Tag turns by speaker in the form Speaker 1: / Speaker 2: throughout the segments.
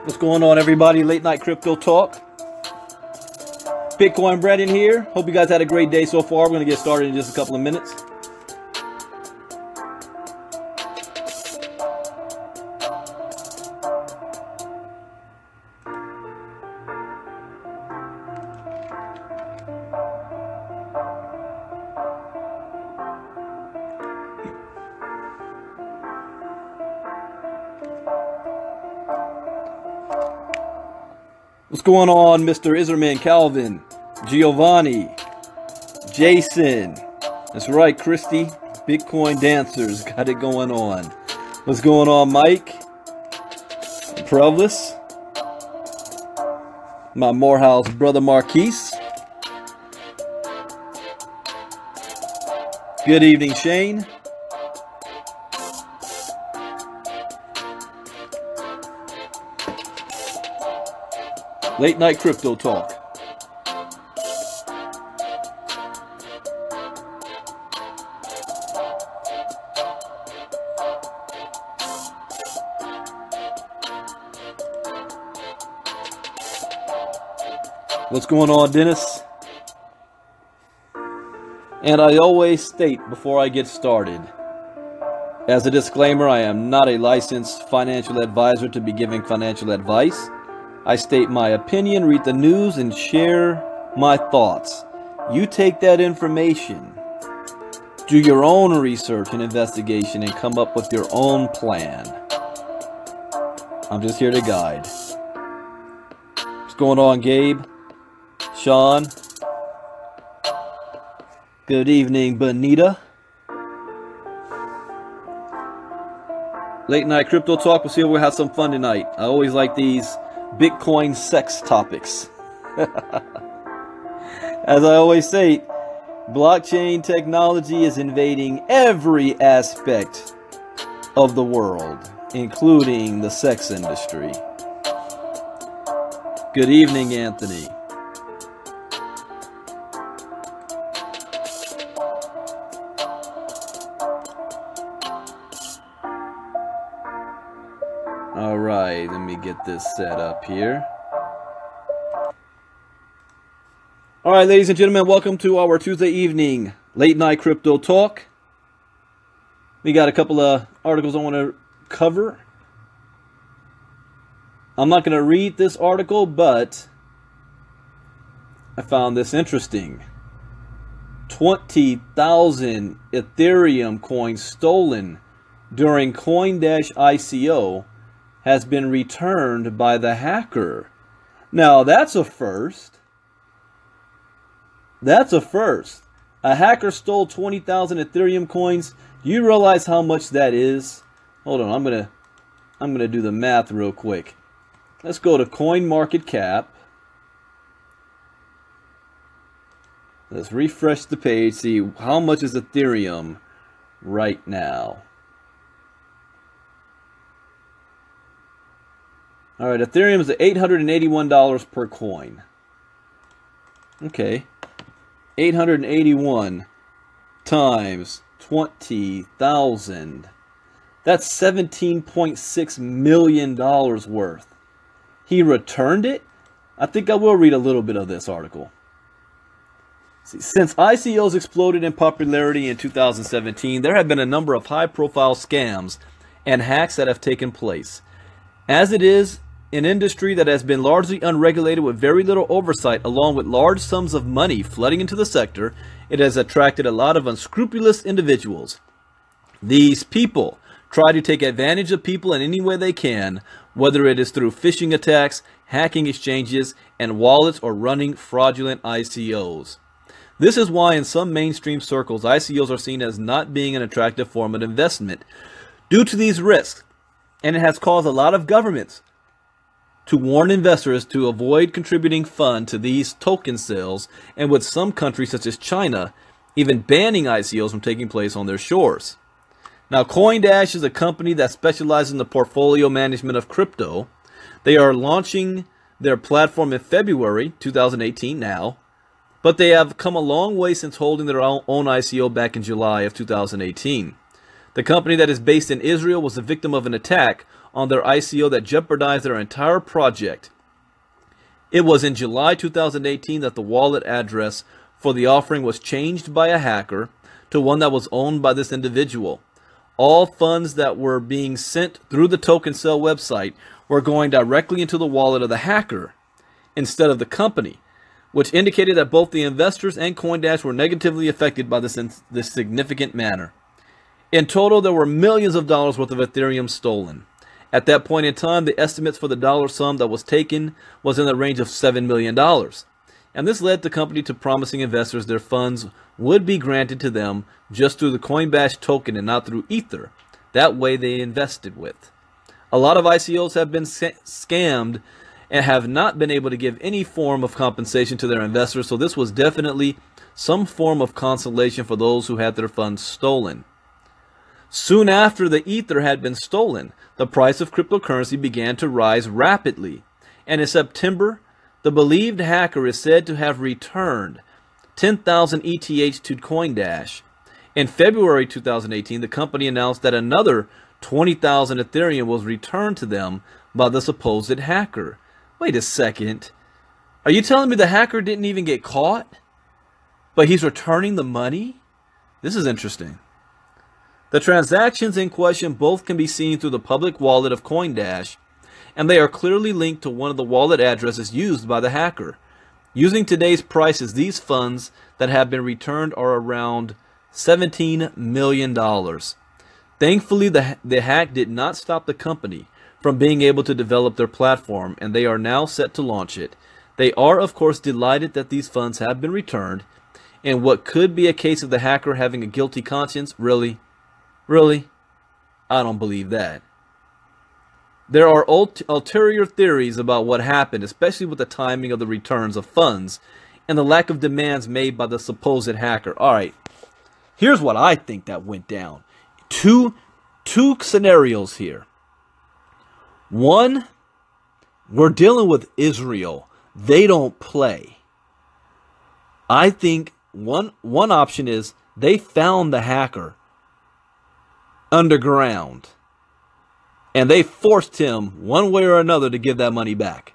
Speaker 1: What's going on, everybody? Late night crypto talk. Bitcoin Brandon here. Hope you guys had a great day so far. We're going to get started in just a couple of minutes. What's going on, Mr. Iserman, Calvin, Giovanni, Jason? That's right, Christy. Bitcoin Dancers got it going on. What's going on, Mike? Provis. My Morehouse brother, Marquise. Good evening, Shane. Late night crypto talk. What's going on, Dennis? And I always state before I get started, as a disclaimer, I am not a licensed financial advisor to be giving financial advice. I state my opinion, read the news, and share my thoughts. You take that information, do your own research and investigation, and come up with your own plan. I'm just here to guide. What's going on, Gabe? Sean? Good evening, Bonita. Late night crypto talk. We'll see if we'll have some fun tonight. I always like these Bitcoin sex topics. As I always say, blockchain technology is invading every aspect of the world, including the sex industry. Good evening, Anthony. All right, let me get this set up here. All right, ladies and gentlemen, welcome to our Tuesday evening late night crypto talk. We got a couple of articles I want to cover. I'm not going to read this article, but I found this interesting. 20,000 Ethereum coins stolen during CoinDash ICO has been returned by the hacker. Now, that's a first. That's a first. A hacker stole 20,000 Ethereum coins. Do you realize how much that is? Hold on, I'm gonna do the math real quick. Let's go to CoinMarketCap. Let's refresh the page, see how much is Ethereum right now. All right, Ethereum is at $881 per coin. Okay, 881 times 20,000. That's $17.6 million worth. He returned it? I think I will read a little bit of this article. See, since ICOs exploded in popularity in 2017, there have been a number of high-profile scams and hacks that have taken place. As it is an industry that has been largely unregulated with very little oversight, along with large sums of money flooding into the sector, it has attracted a lot of unscrupulous individuals. These people try to take advantage of people in any way they can, whether it is through phishing attacks, hacking exchanges and wallets, or running fraudulent ICOs. This is why in some mainstream circles, ICOs are seen as not being an attractive form of investment due to these risks, and it has caused a lot of governments to warn investors to avoid contributing funds to these token sales, and with some countries such as China even banning ICOs from taking place on their shores. Now, CoinDash is a company that specializes in the portfolio management of crypto. They are launching their platform in February 2018 now, but they have come a long way since holding their own ICO back in July of 2018. The company that is based in Israel was the victim of an attack on their ICO that jeopardized their entire project. It was in July 2018 that the wallet address for the offering was changed by a hacker to one that was owned by this individual. All funds that were being sent through the token sale website were going directly into the wallet of the hacker instead of the company, which indicated that both the investors and CoinDash were negatively affected by this significant manner. In total, there were millions of dollars worth of Ethereum stolen. At that point in time, the estimates for the dollar sum that was taken was in the range of $7 million. And this led the company to promising investors their funds would be granted to them just through the Coinbase token and not through Ether. That way they invested with. A lot of ICOs have been scammed and have not been able to give any form of compensation to their investors, so this was definitely some form of consolation for those who had their funds stolen. Soon after the Ether had been stolen, the price of cryptocurrency began to rise rapidly, and in September, the believed hacker is said to have returned 10,000 ETH to CoinDash. In February 2018, the company announced that another 20,000 Ethereum was returned to them by the supposed hacker. Wait a second. Are you telling me the hacker didn't even get caught? But he's returning the money? This is interesting. The transactions in question both can be seen through the public wallet of CoinDash, and they are clearly linked to one of the wallet addresses used by the hacker. Using today's prices, these funds that have been returned are around $17 million. Thankfully, the hack did not stop the company from being able to develop their platform, and they are now set to launch it. They are, of course, delighted that these funds have been returned, and what could be a case of the hacker having a guilty conscience? Really? Really? I don't believe that. There are ulterior theories about what happened, especially with the timing of the returns of funds and the lack of demands made by the supposed hacker. All right, here's what I think that went down. Two scenarios here. One, we're dealing with Israel. They don't play. I think one option is they found the hacker underground, and they forced him one way or another to give that money back.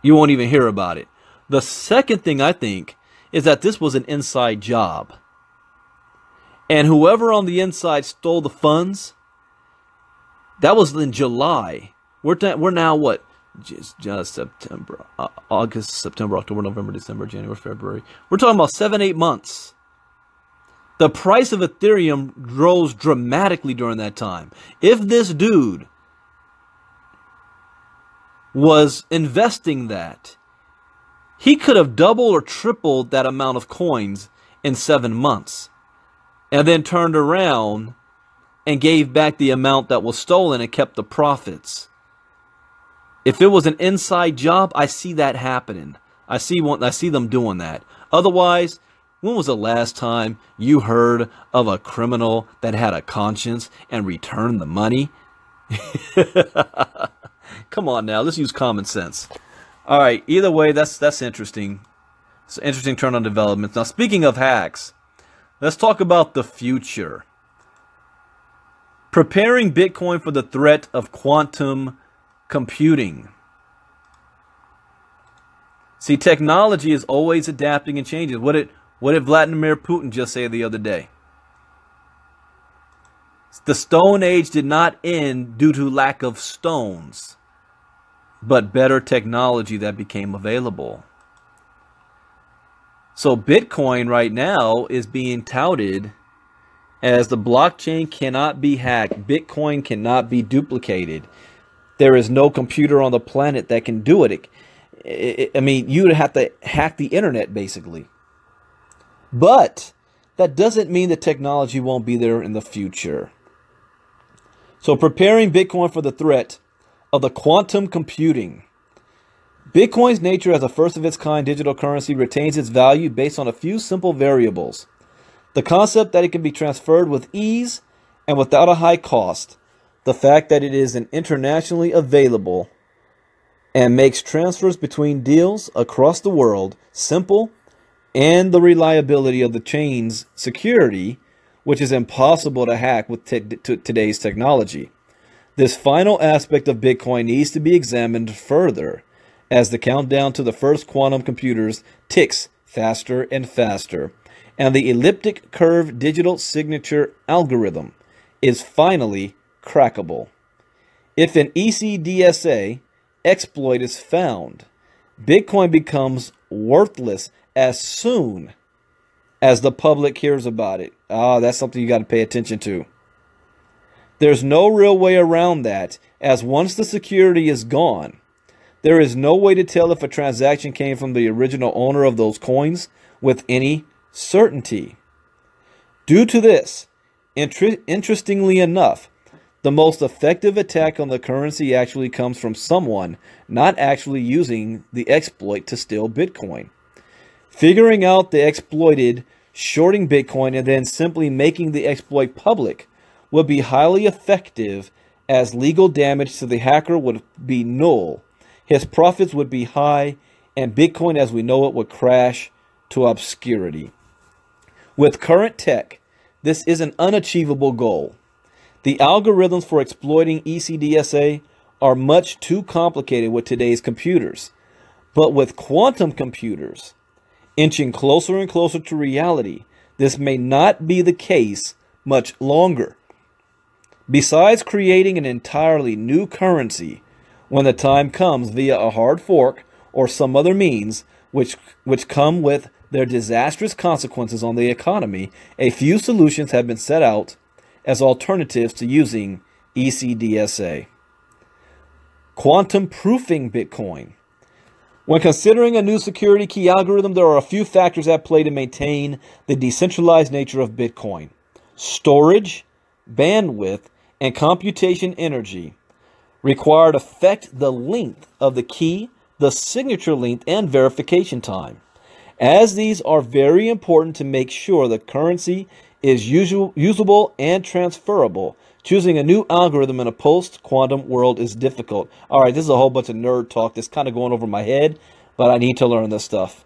Speaker 1: You won't even hear about it. The second thing I think is that this was an inside job. And whoever on the inside stole the funds, that was in July. We're now what? Just September, August, September, October, November, December, January, February. We're talking about 7-8 months. The price of Ethereum rose dramatically during that time. If this dude was investing that, he could have doubled or tripled that amount of coins in 7 months, and then turned around and gave back the amount that was stolen and kept the profits. If it was an inside job, I see that happening. I see them doing that. Otherwise, when was the last time you heard of a criminal that had a conscience and returned the money? Come on now, let's use common sense. All right, either way, that's interesting. It's an interesting turn on developments. Now, speaking of hacks, let's talk about the future. Preparing Bitcoin for the threat of quantum computing. See, technology is always adapting and changing. What did Vladimir Putin just say the other day? The Stone Age did not end due to lack of stones, but better technology that became available. So Bitcoin right now is being touted as the blockchain cannot be hacked. Bitcoin cannot be duplicated. There is no computer on the planet that can do it. I mean, you would have to hack the internet, basically. But that doesn't mean the technology won't be there in the future. So preparing Bitcoin for the threat of the quantum computing. Bitcoin's nature as a first-of-its-kind digital currency retains its value based on a few simple variables. The concept that it can be transferred with ease and without a high cost. The fact that it is internationally available and makes transfers between deals across the world simple, and the reliability of the chain's security, which is impossible to hack with today's technology. This final aspect of Bitcoin needs to be examined further as the countdown to the first quantum computers ticks faster and faster, and the elliptic curve digital signature algorithm is finally crackable. If an ECDSA exploit is found, Bitcoin becomes worthless as soon as the public hears about it. That's something you got to pay attention to. There's no real way around that, as once the security is gone, there is no way to tell if a transaction came from the original owner of those coins with any certainty. Due to this, interestingly enough, the most effective attack on the currency actually comes from someone not actually using the exploit to steal Bitcoin. Figuring out the exploited, shorting Bitcoin, and then simply making the exploit public would be highly effective, as legal damage to the hacker would be null, his profits would be high, and Bitcoin as we know it would crash to obscurity. With current tech, this is an unachievable goal. The algorithms for exploiting ECDSA are much too complicated with today's computers. But with quantum computers inching closer and closer to reality, this may not be the case much longer. Besides creating an entirely new currency when the time comes via a hard fork or some other means which come with their disastrous consequences on the economy, a few solutions have been set out as alternatives to using ECDSA. Quantum proofing Bitcoin. When considering a new security key algorithm, there are a few factors at play to maintain the decentralized nature of Bitcoin. Storage, bandwidth, and computation energy required affect the length of the key, the signature length, and verification time, as these are very important to make sure the currency is usable and transferable. Choosing a new algorithm in a post-quantum world is difficult. All right, this is a whole bunch of nerd talk that's kind of going over my head, but I need to learn this stuff.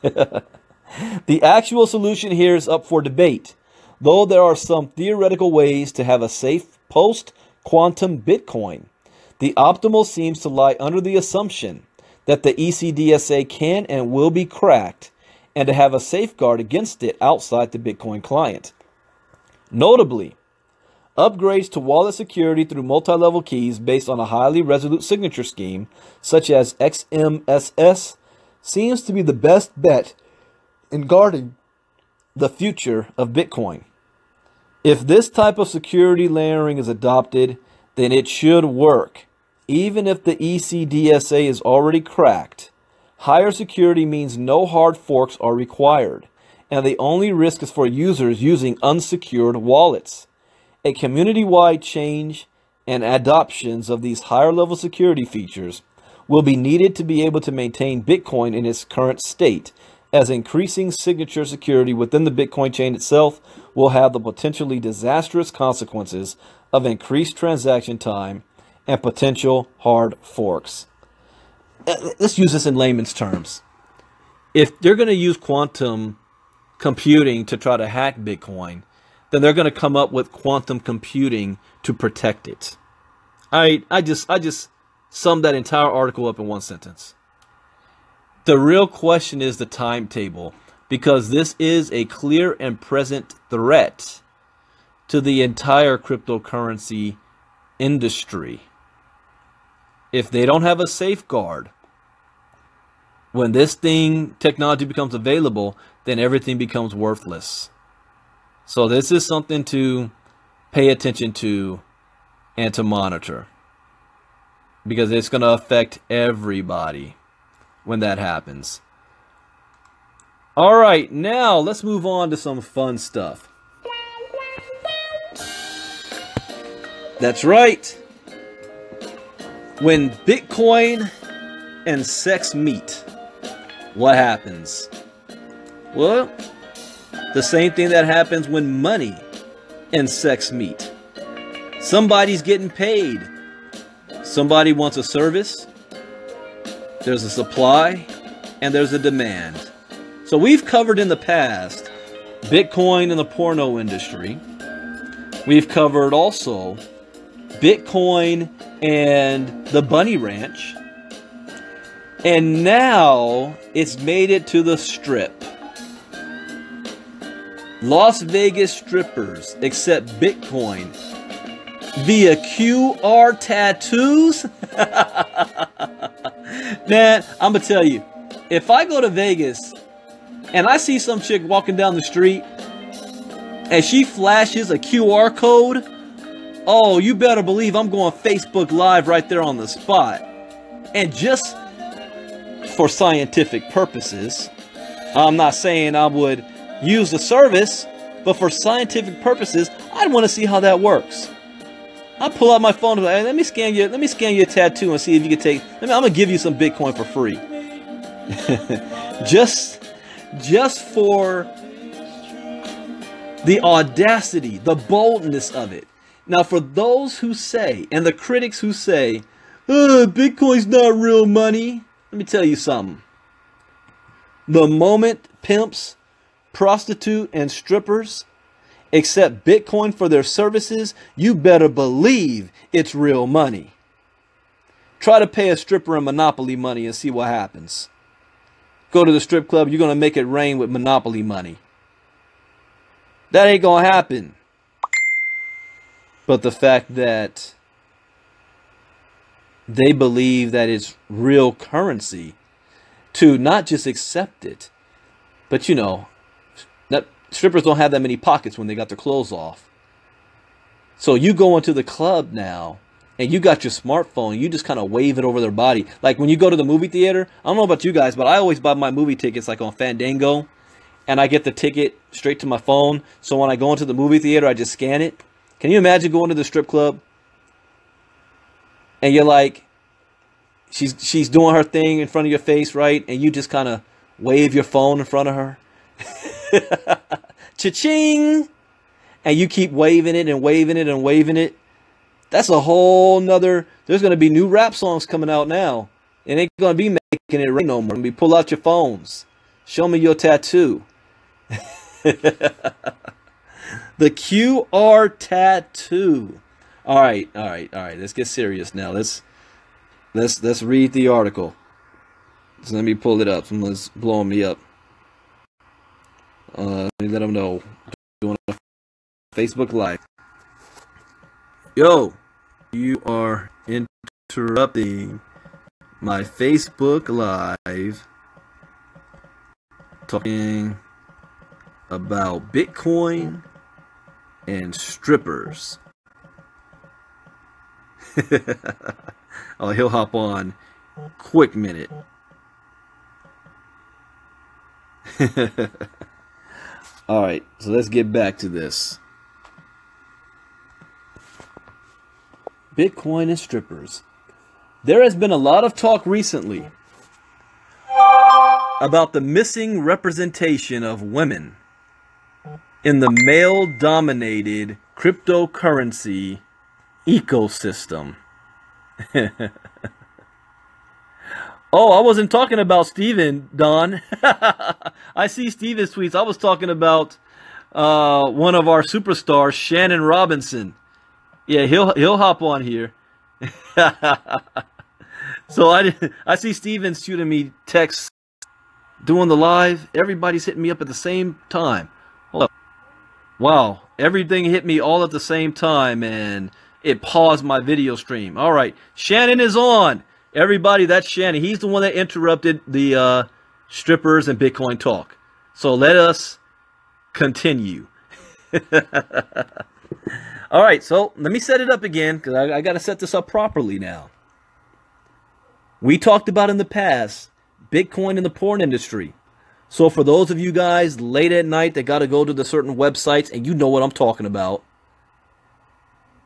Speaker 1: The actual solution here is up for debate, though there are some theoretical ways to have a safe post-quantum Bitcoin. The optimal seems to lie under the assumption that the ECDSA can and will be cracked, and to have a safeguard against it outside the Bitcoin client. Notably, upgrades to wallet security through multi-level keys based on a highly resolute signature scheme, such as XMSS, seems to be the best bet in guarding the future of Bitcoin. If this type of security layering is adopted, then it should work. Even if the ECDSA is already cracked, higher security means no hard forks are required, and the only risk is for users using unsecured wallets. A community-wide change and adoptions of these higher-level security features will be needed to be able to maintain Bitcoin in its current state, as increasing signature security within the Bitcoin chain itself will have the potentially disastrous consequences of increased transaction time and potential hard forks. Let's use this in layman's terms. If they're going to use quantum computing to try to hack Bitcoin, then they're going to come up with quantum computing to protect it. I just summed that entire article up in one sentence. The real question is the timetable, because this is a clear and present threat to the entire cryptocurrency industry. If they don't have a safeguard, when this technology becomes available, then everything becomes worthless. So this is something to pay attention to and to monitor, because it's going to affect everybody when that happens. All right, now let's move on to some fun stuff. That's right. When Bitcoin and sex meet, what happens? Well, the same thing that happens when money and sex meet. Somebody's getting paid. Somebody wants a service. There's a supply and there's a demand. So we've covered in the past Bitcoin and the porno industry. We've covered also Bitcoin and the bunny ranch. And now it's made it to the Strip. Las Vegas strippers accept Bitcoin via QR tattoos. Man, I'm gonna tell you, if I go to Vegas and I see some chick walking down the street and she flashes a QR code, oh, you better believe I'm going Facebook Live right there on the spot. And just for scientific purposes, I'm not saying I would use the service, but for scientific purposes, I'd want to see how that works. I pull out my phone and say, hey, let me scan your tattoo and see if you can take. I'm gonna give you some Bitcoin for free. just for the audacity, the boldness of it. Now, for those who say, and the critics who say, Bitcoin's not real money, let me tell you something. The moment pimps, prostitute, and strippers accept Bitcoin for their services, you better believe it's real money. Try to pay a stripper in Monopoly money and see what happens. Go to the strip club, you're going to make it rain with Monopoly money. That ain't going to happen. But the fact that they believe that it's real currency, to not just accept it, but you know, strippers don't have that many pockets when they got their clothes off. So you go into the club now and you got your smartphone, you just kind of wave it over their body. Like when you go to the movie theater, I don't know about you guys, but I always buy my movie tickets like on Fandango, and I get the ticket straight to my phone. So when I go into the movie theater, I just scan it. Can you imagine going to the strip club and you're like, she's doing her thing in front of your face, right? And you just kind of wave your phone in front of her. Cha-ching! And you keep waving it and waving it and waving it. That's a whole nother. There's going to be new rap songs coming out now. It ain't going to be making it rain no more. Be pull out your phones. Show me your tattoo. The QR tattoo. All right. Let's get serious now. Let's read the article. So let me pull it up. Someone's blowing me up. Let me let them know. Doing a Facebook Live. Yo, you are interrupting my Facebook Live talking about Bitcoin and strippers. Oh, he'll hop on. Quick minute. All right, so let's get back to this. Bitcoin and strippers. There has been a lot of talk recently about the missing representation of women in the male-dominated cryptocurrency ecosystem. Oh, I wasn't talking about Steven, Don. I see Steven's tweets. I was talking about one of our superstars, Shannon Robinson. Yeah, he'll hop on here. So I see Steven shooting me texts doing the live. Everybody's hitting me up at the same time. Hold up. Wow, everything hit me all at the same time, and it paused my video stream. All right, Shannon is on. Everybody, that's Shannon. He's the one that interrupted the strippers and Bitcoin talk. So let us continue. All right, so let me set it up again, because I got to set this up properly now. We talked about in the past Bitcoin in the porn industry. So for those of you guys late at night that got to go to the certain websites, and you know what I'm talking about.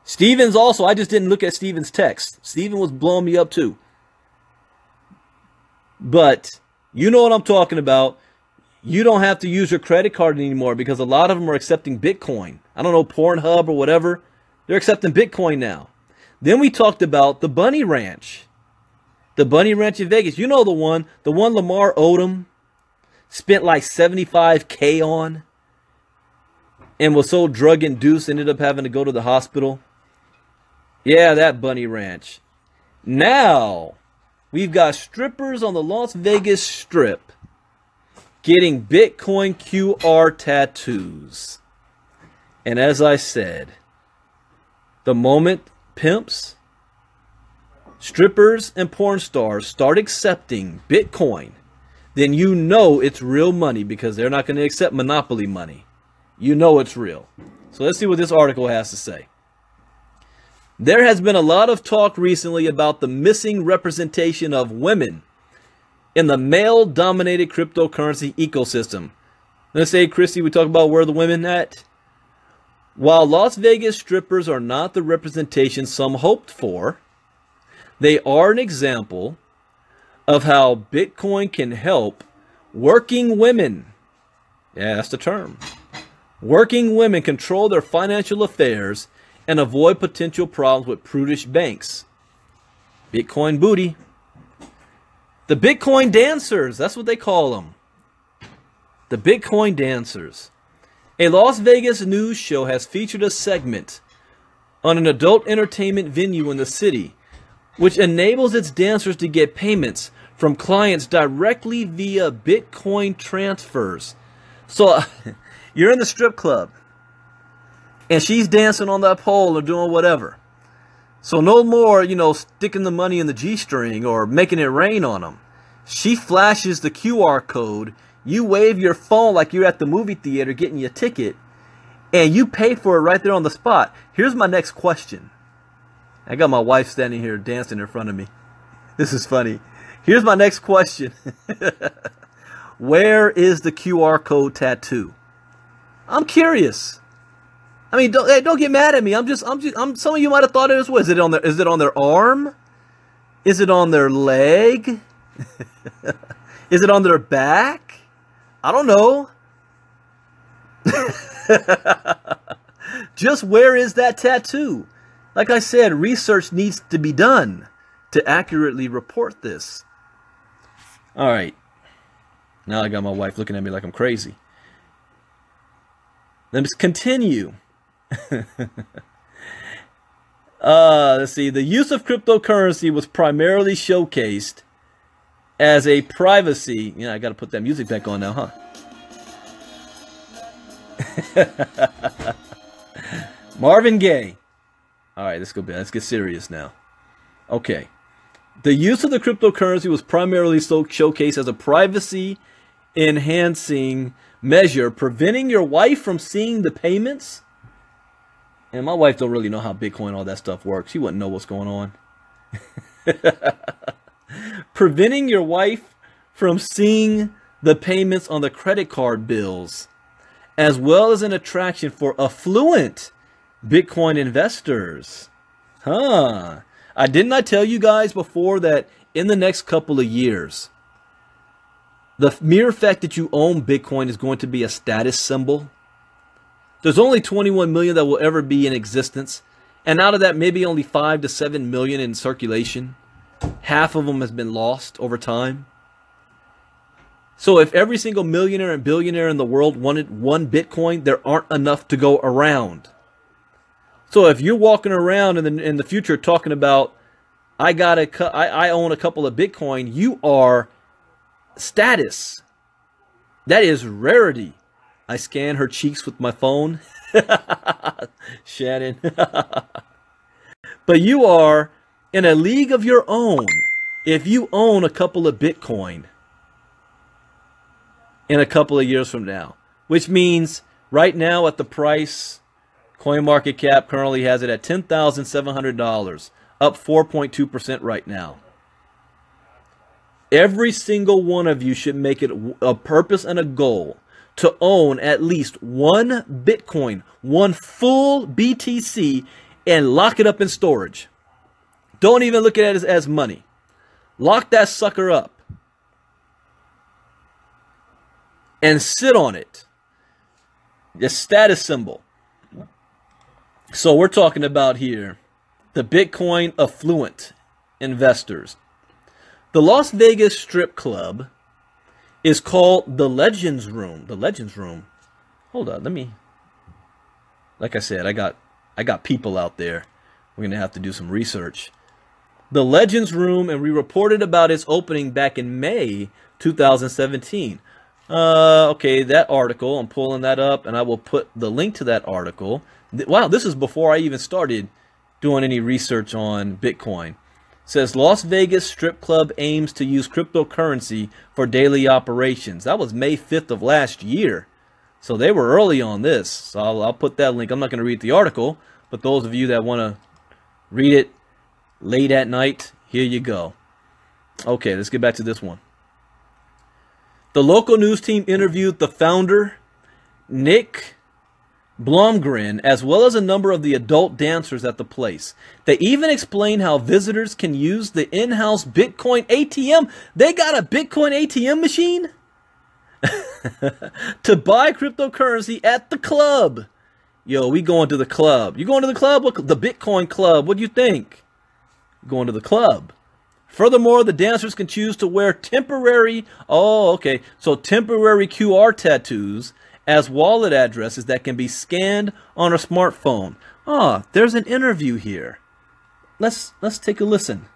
Speaker 1: Steven's also, I just didn't look at Steven's text. Steven was blowing me up too. But you know what I'm talking about. You don't have to use your credit card anymore because a lot of them are accepting Bitcoin. I don't know, Pornhub or whatever. They're accepting Bitcoin now. Then we talked about the Bunny Ranch. The Bunny Ranch in Vegas. You know the one Lamar Odom spent like $75K on and was so drug induced, ended up having to go to the hospital. Yeah, that Bunny Ranch. Now, we've got strippers on the Las Vegas Strip getting Bitcoin QR tattoos. And as I said, the moment pimps, strippers, and porn stars start accepting Bitcoin, then you know it's real money, because they're not going to accept monopoly money. You know it's real. So let's see what this article has to say. There has been a lot of talk recently about the missing representation of women in the male-dominated cryptocurrency ecosystem. Let's say, Christy, we talk about where the women at. While Las Vegas strippers are not the representation some hoped for, they are an example of how Bitcoin can help working women, yeah, that's the term, working women control their financial affairs and avoid potential problems with prudish banks. Bitcoin booty. The Bitcoin dancers, that's what they call them. The Bitcoin dancers. A Las Vegas news show has featured a segment on an adult entertainment venue in the city, which enables its dancers to get payments from clients directly via Bitcoin transfers. So you're in the strip club and she's dancing on that pole or doing whatever. So no more, you know, sticking the money in the G-string or making it rain on them. She flashes the QR code. You wave your phone like you're at the movie theater getting your ticket, and you pay for it right there on the spot. Here's my next question. I got my wife standing here dancing in front of me. This is funny. Here's my next question. Where is the QR code tattoo? I'm curious. I mean, don't get mad at me. I'm some of you might have thought it was, what, is it on their arm? Is it on their leg? Is it on their back? I don't know. Just where is that tattoo? Like I said, research needs to be done to accurately report this. All right. Now I got my wife looking at me like I'm crazy. Let's continue. Let's see. The use of cryptocurrency was primarily showcased as a privacy. I got to put that music back on now, huh? Marvin Gaye. All right, let's go back. Let's get serious now. Okay. The use of the cryptocurrency was primarily showcased as a privacy-enhancing measure, preventing your wife from seeing the payments. And my wife don't really know how Bitcoin, all that stuff works. She wouldn't know what's going on. Preventing your wife from seeing the payments on the credit card bills, as well as an attraction for affluent Bitcoin investors. Huh. Didn't I tell you guys before that in the next couple of years, the mere fact that you own Bitcoin is going to be a status symbol? There's only 21 million that will ever be in existence. And out of that, maybe only 5 to 7 million in circulation. Half of them has been lost over time. So if every single millionaire and billionaire in the world wanted one Bitcoin, there aren't enough to go around. So if you're walking around in the future talking about, I own a couple of Bitcoin, you are status. That is rarity. I scan her cheeks with my phone. Shannon. But you are in a league of your own if you own a couple of Bitcoin in a couple of years from now. Which means right now at the price, CoinMarketCap currently has it at $10,700, up 4.2% right now. Every single one of you should make it a purpose and a goal to own at least one Bitcoin, one full BTC, and lock it up in storage. Don't even look at it as money. Lock that sucker up and sit on it. The status symbol. So we're talking about here the Bitcoin affluent investors. The Las Vegas Strip Club is called the Legends Room. The Legends Room. Hold on, let me. Like I said, I got people out there. We're gonna have to do some research. The Legends Room, and we reported about its opening back in May 2017. Okay, that article, I'm pulling that up, and I will put the link to that article. Wow, this is before I even started doing any research on Bitcoin. It says Las Vegas Strip Club aims to use cryptocurrency for daily operations. That was May 5th of last year. So they were early on this. So I'll put that link. I'm not going to read the article, but those of you that want to read it late at night, here you go. Okay, let's get back to this one. The local news team interviewed the founder, Nick Blomgren, as well as a number of the adult dancers at the place. They even explain how visitors can use the in-house Bitcoin ATM. They got a Bitcoin ATM machine to buy cryptocurrency at the club. Yo, we going to the club. You going to the club? What, the Bitcoin club. What do you think? Going to the club. Furthermore, the dancers can choose to wear temporary, temporary QR tattoos as wallet addresses that can be scanned on a smartphone. Ah, there's an interview here. Let's take a listen.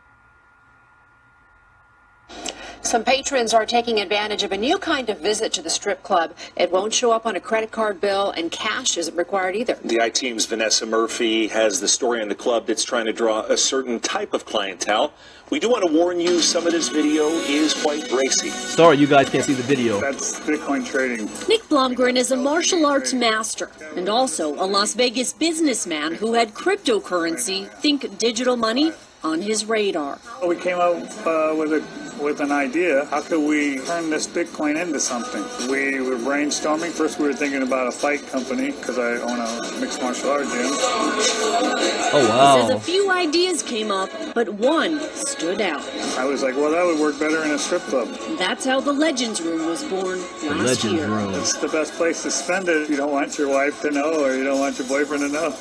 Speaker 2: Some patrons are taking advantage of a new kind of visit to the strip club. It won't show up on a credit card bill, and cash isn't required either.
Speaker 3: The I-Team's Vanessa Murphy has the story on the club that's trying to draw a certain type of clientele. We do want to warn you, some of this video is quite racy.
Speaker 1: Sorry, you guys can't see the video.
Speaker 4: That's Bitcoin trading.
Speaker 2: Nick Blomgren is a martial arts master and also a Las Vegas businessman who had cryptocurrency, think digital money, on his radar.
Speaker 4: We came up with an idea. How could we turn this Bitcoin into something? We were brainstorming. First, we were thinking about a fight company because I own a mixed martial art gym.
Speaker 1: Oh, wow.
Speaker 2: He says a few ideas came up, but one stood out.
Speaker 4: I was like, well, that would work better in a strip club.
Speaker 2: That's how the Legends Room was born last year.
Speaker 4: It's the best place to spend it if you don't want your wife to know or you don't want your boyfriend to know.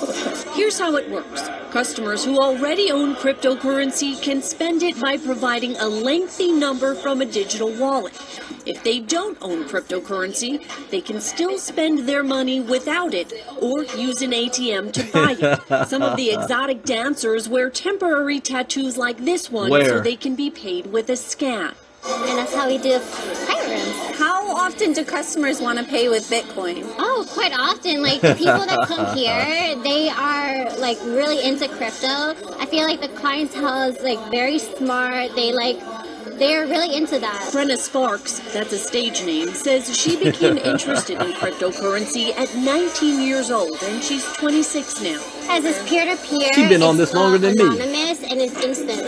Speaker 2: Here's how it works. Customers who already own cryptocurrency can spend it by providing a lengthy number from a digital wallet. If they don't own cryptocurrency, they can still spend their money without it or use an ATM to buy it. Some of the exotic dancers wear temporary tattoos like this one so they can be paid with a scan.
Speaker 5: And that's how we do pirate rooms. How often do customers want to pay with Bitcoin? Oh, quite often. Like, the people that come here, they are, like, really into crypto. I feel like the clientele is, like, very smart. They're really into that.
Speaker 2: Brenna Sparks, that's a stage name, says she became interested in cryptocurrency at 19 years old, and she's 26 now.
Speaker 5: As this peer-to-peer,
Speaker 1: she's been on this longer than me.
Speaker 5: Anonymous, and it's instant.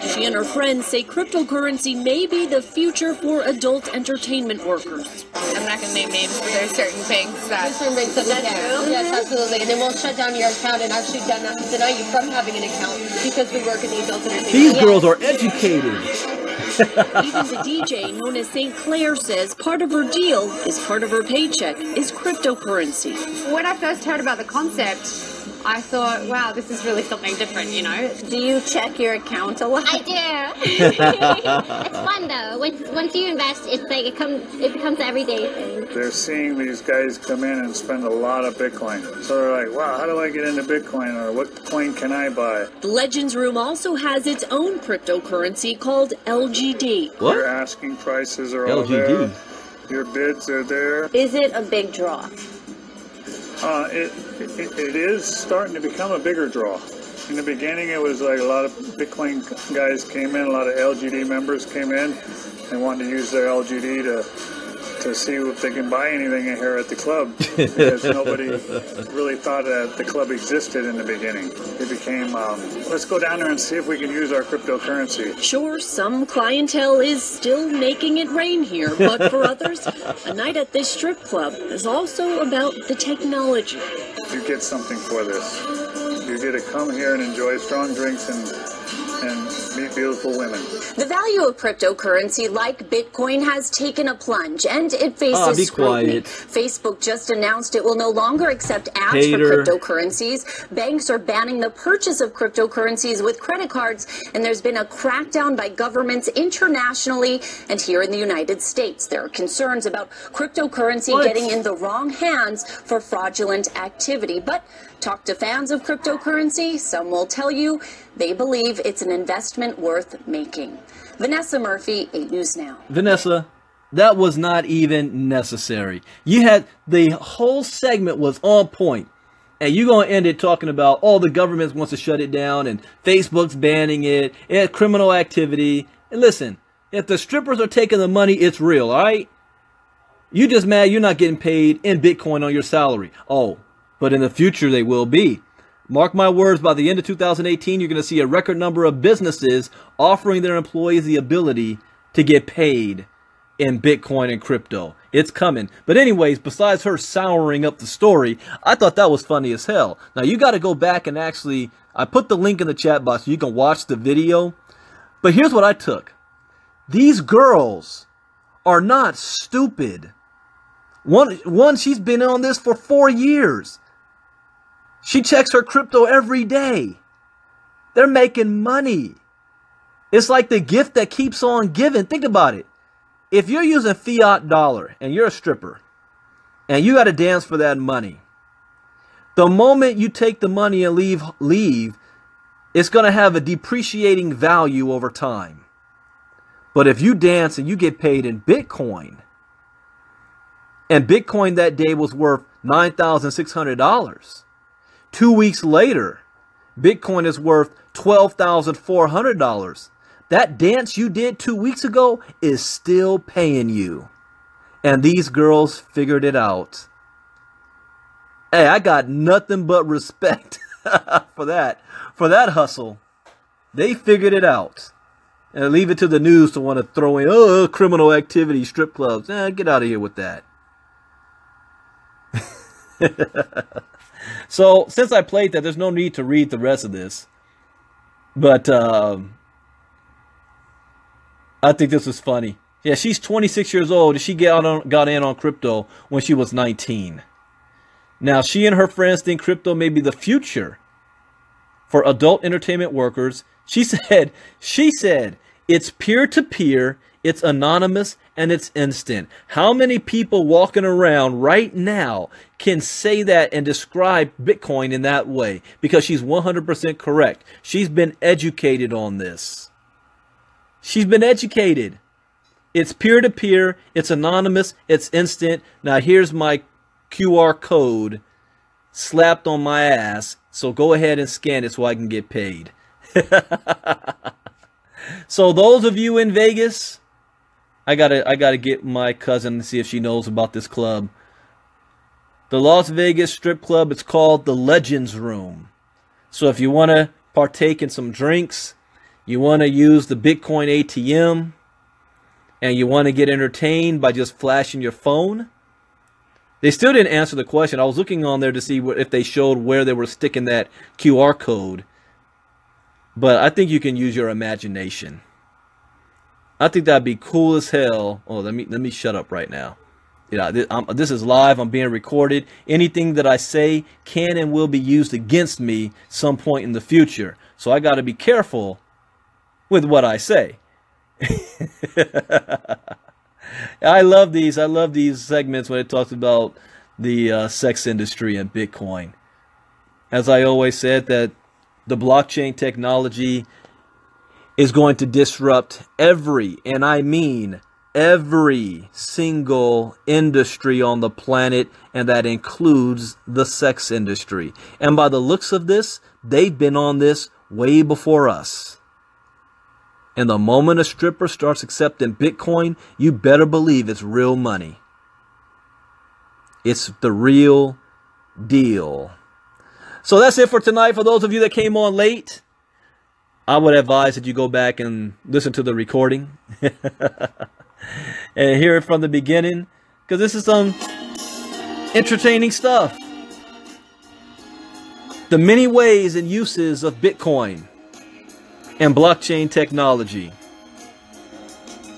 Speaker 2: She and her friends say cryptocurrency may be the future for adult entertainment workers.
Speaker 6: I'm not going to name names, but there are certain things that...
Speaker 5: Certain things that we can.
Speaker 6: Yes, absolutely. And they won't shut down your account and actually deny you from having an account because we work in the adult entertainment.
Speaker 1: These girls are educated.
Speaker 2: Even the DJ, known as St. Clair, says part of her deal is part of her paycheck is cryptocurrency.
Speaker 6: When I first heard about the concept, I thought, wow, this is really something different, you know.
Speaker 5: Do you check your account a lot?
Speaker 7: I do. It's fun though. Once you invest, it's like it becomes an everyday thing.
Speaker 4: They're seeing these guys come in and spend a lot of Bitcoin. So they're like, wow, how do I get into Bitcoin? Or what coin can I buy?
Speaker 2: The Legends Room also has its own cryptocurrency called LGD.
Speaker 1: What?
Speaker 4: Your asking prices are all
Speaker 1: LGD.
Speaker 4: there. Your bids are there.
Speaker 5: Is it a big draw?
Speaker 4: It is starting to become a bigger draw. In the beginning, it was like a lot of Bitcoin guys came in, a lot of LGD members came in and wanted to use their LGD to see if they can buy anything in here at the club, because nobody really thought that the club existed in the beginning. It became, let's go down there and see if we can use our cryptocurrency.
Speaker 2: Sure, some clientele is still making it rain here, but for others, a night at this strip club is also about the technology.
Speaker 4: You get something for this. You get to come here and enjoy strong drinks and meet beautiful women.
Speaker 2: The value of cryptocurrency like Bitcoin has taken a plunge, and it faces scrutiny.
Speaker 1: Quiet.
Speaker 2: Facebook just announced it will no longer accept apps
Speaker 1: Hater.
Speaker 2: for cryptocurrencies. Banks are banning the purchase of cryptocurrencies with credit cards, and there's been a crackdown by governments internationally and here in the United States. There are concerns about cryptocurrency getting in the wrong hands for fraudulent activity. But talk to fans of cryptocurrency, some will tell you they believe it's an investment worth making. Vanessa Murphy, 8 News Now.
Speaker 1: Vanessa, that was not even necessary. You had the whole segment was on point, and you're going to end it talking about all the government wants to shut it down and Facebook's banning it and criminal activity. And listen, if the strippers are taking the money, it's real, all right? You just mad you're not getting paid in Bitcoin on your salary. Oh, but in the future they will be. Mark my words, by the end of 2018, you're going to see a record number of businesses offering their employees the ability to get paid in Bitcoin and crypto. It's coming. But anyways, besides her souring up the story, I thought that was funny as hell. Now, you got to go back and actually, I put the link in the chat box so you can watch the video. But here's what I took. These girls are not stupid. One, she's been on this for 4 years. She checks her crypto every day. They're making money. It's like the gift that keeps on giving. Think about it. If you're using fiat dollar and you're a stripper and you got to dance for that money, the moment you take the money and leave, it's going to have a depreciating value over time. But if you dance and you get paid in Bitcoin, and Bitcoin that day was worth $9,600, 2 weeks later, Bitcoin is worth $12,400. That dance you did 2 weeks ago is still paying you. And these girls figured it out. Hey, I got nothing but respect for that hustle. They figured it out. And leave it to the news to want to throw in, criminal activity, strip clubs. Get out of here with that. So, since I played that, there's no need to read the rest of this. But, I think this was funny. Yeah, she's 26 years old, and she got in on crypto when she was 19. Now, she and her friends think crypto may be the future for adult entertainment workers. She said, it's peer-to-peer, it's anonymous, and it's instant. How many people walking around right now can say that and describe Bitcoin in that way? Because she's 100% correct. She's been educated on this. She's been educated. It's peer-to-peer, it's anonymous, it's instant. Now here's my QR code slapped on my ass. So go ahead and scan it so I can get paid. So those of you in Vegas, I gotta get my cousin to see if she knows about this club. The Las Vegas strip club, it's called the Legends Room. So if you want to partake in some drinks, you want to use the Bitcoin ATM, and you want to get entertained by just flashing your phone. They still didn't answer the question. I was looking on there to see if they showed where they were sticking that QR code. But I think you can use your imagination. I think that'd be cool as hell. Oh, let me shut up right now. This is live. I'm being recorded. Anything that I say can and will be used against me some point in the future. So I got to be careful with what I say. I love these. I love these segments when it talks about the sex industry and Bitcoin. As I always said, that the blockchain technology is going to disrupt every, and I mean every single industry on the planet, and that includes the sex industry. And by the looks of this, they've been on this way before us. And the moment a stripper starts accepting Bitcoin, you better believe it's real money. It's the real deal. So that's it for tonight. For those of you that came on late, I would advise that you go back and listen to the recording and hear it from the beginning, because this is some entertaining stuff. The many ways and uses of Bitcoin and blockchain technology.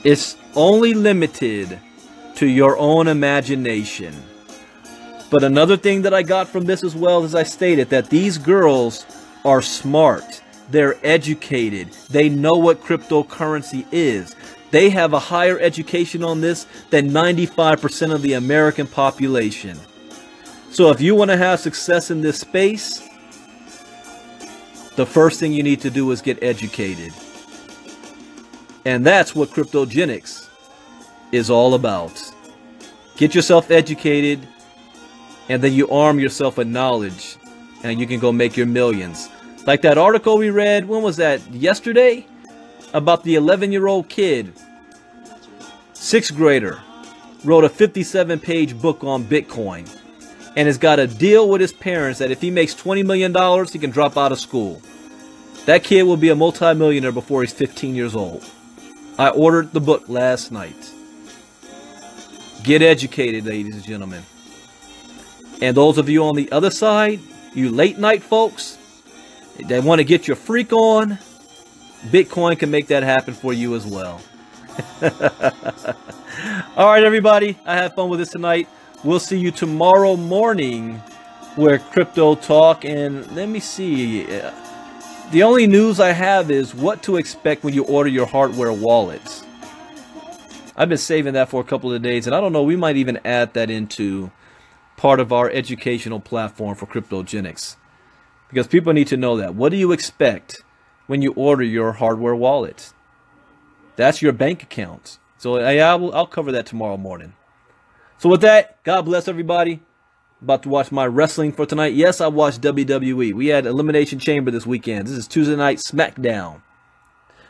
Speaker 1: It's only limited to your own imagination. But another thing that I got from this as well, as I stated, that these girls are smart. They're educated. They know what cryptocurrency is. They have a higher education on this than 95% of the American population. So if you want to have success in this space, the first thing you need to do is get educated. And that's what cryptogenics is all about. Get yourself educated, and then you arm yourself with knowledge, and you can go make your millions. Like that article we read, when was that? Yesterday? About the 11-year-old kid, 6th grader, wrote a 57-page book on Bitcoin, and has got a deal with his parents that if he makes $20 million, he can drop out of school. That kid will be a multimillionaire before he's 15 years old. I ordered the book last night. Get educated, ladies and gentlemen. And those of you on the other side, you late night folks, that want to get your freak on, Bitcoin can make that happen for you as well. All right, everybody. I had fun with this tonight. We'll see you tomorrow morning where crypto talk. And let me see. The only news I have is what to expect when you order your hardware wallets. I've been saving that for a couple of days, and I don't know, we might even add that into part of our educational platform for cryptogenics, because people need to know that. What do you expect when you order your hardware wallet? That's your bank account. So I'll cover that tomorrow morning. So with that, God bless everybody. About to watch my wrestling for tonight. Yes, I watched WWE. We had Elimination Chamber this weekend. This is Tuesday Night SmackDown.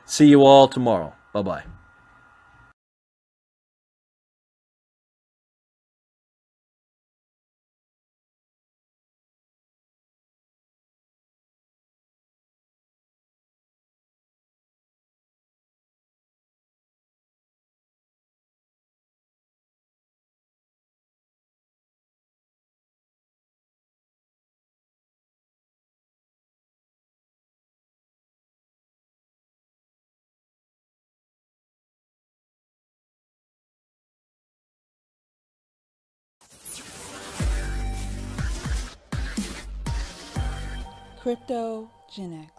Speaker 1: See you all tomorrow. Bye-bye.
Speaker 8: Cryptogenics.